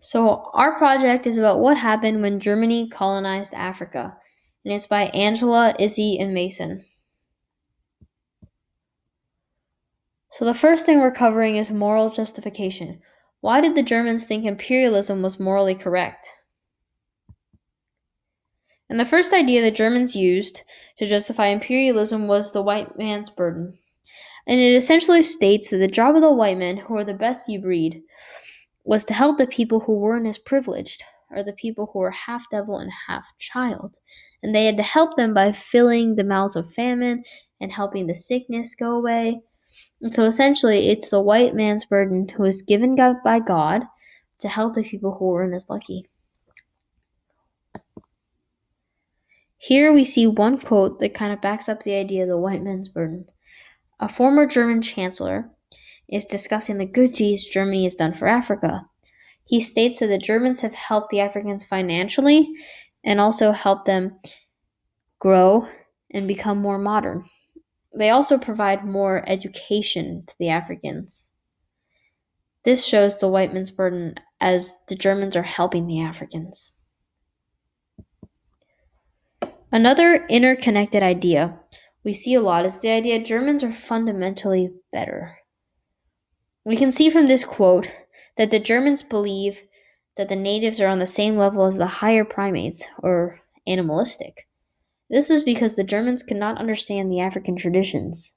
So, our project is about what happened when Germany colonized Africa, and it's by Angela, Izzy, and Mason. So, the first thing we're covering is moral justification. Why did the Germans think imperialism was morally correct? And the first idea the Germans used to justify imperialism was the white man's burden. And it essentially states that the job of the white men, who are the best you breed, was to help the people who weren't as privileged, or the people who were half devil and half child. And they had to help them by filling the mouths of famine and helping the sickness go away. And so essentially, it's the white man's burden who is given by God to help the people who weren't as lucky. Here we see one quote that kind of backs up the idea of the white man's burden. A former German chancellor is discussing the good deeds Germany has done for Africa. He states that the Germans have helped the Africans financially and also helped them grow and become more modern. They also provide more education to the Africans. This shows the white man's burden as the Germans are helping the Africans. Another interconnected idea we see a lot is the idea Germans are fundamentally better. We can see from this quote that the Germans believe that the natives are on the same level as the higher primates, or animalistic. This is because the Germans could not understand the African traditions.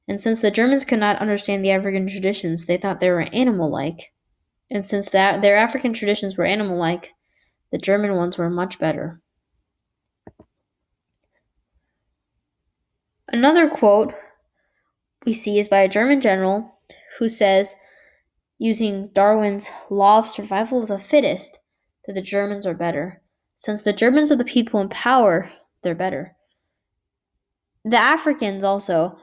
And since the Germans could not understand the African traditions, they thought they were animal-like. And since their African traditions were animal-like, the German ones were much better. Another quote we see is by a German general who says, using Darwin's Law of Survival of the Fittest, that the Germans are better. Since the Germans are the people in power, they're better. The Africans also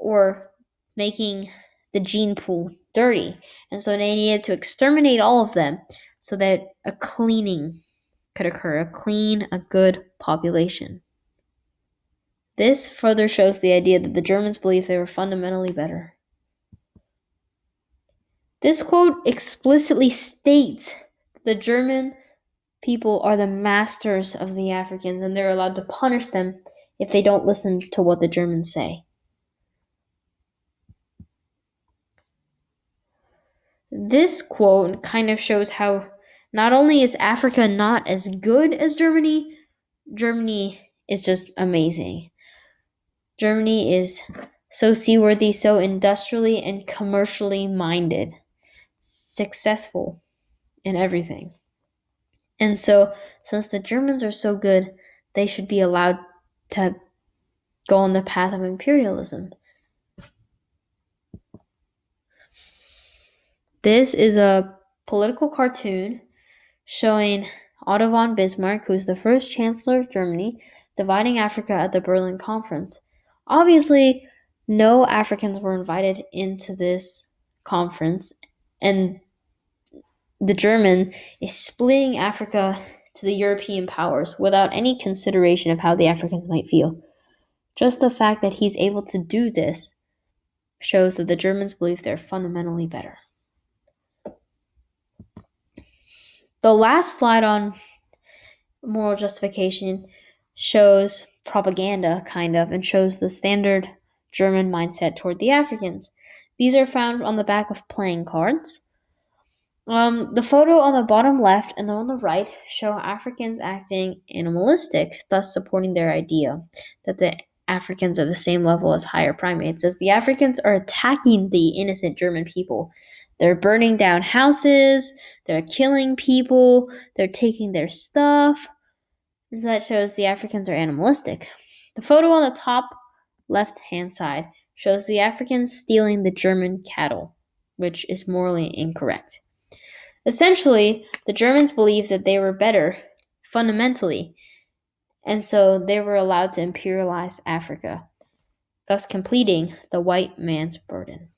were making the gene pool dirty, and so they needed to exterminate all of them so that a cleaning could occur, a good population. This further shows the idea that the Germans believed they were fundamentally better. This quote explicitly states the German people are the masters of the Africans, and they're allowed to punish them if they don't listen to what the Germans say. This quote kind of shows how not only is Africa not as good as Germany, Germany is just amazing. Germany is so seaworthy, so industrially and commercially minded, successful in everything. And so, since the Germans are so good, they should be allowed to go on the path of imperialism. This is a political cartoon showing Otto von Bismarck, who's the first Chancellor of Germany, dividing Africa at the Berlin Conference. Obviously, no Africans were invited into this conference, and the German is splitting Africa to the European powers without any consideration of how the Africans might feel. Just the fact that he's able to do this shows that the Germans believe they're fundamentally better. The last slide on moral justification shows propaganda, kind of, and shows the standard German mindset toward the Africans. These are found on the back of playing cards. The photo on the bottom left and the one on the right show Africans acting animalistic, thus supporting their idea that the Africans are the same level as higher primates, as the Africans are attacking the innocent German people. They're burning down houses, they're killing people, they're taking their stuff. So that shows the Africans are animalistic. The photo on the top left-hand side shows the Africans stealing the German cattle, which is morally incorrect. Essentially, the Germans believed that they were better, fundamentally, and so they were allowed to imperialize Africa, thus completing the white man's burden.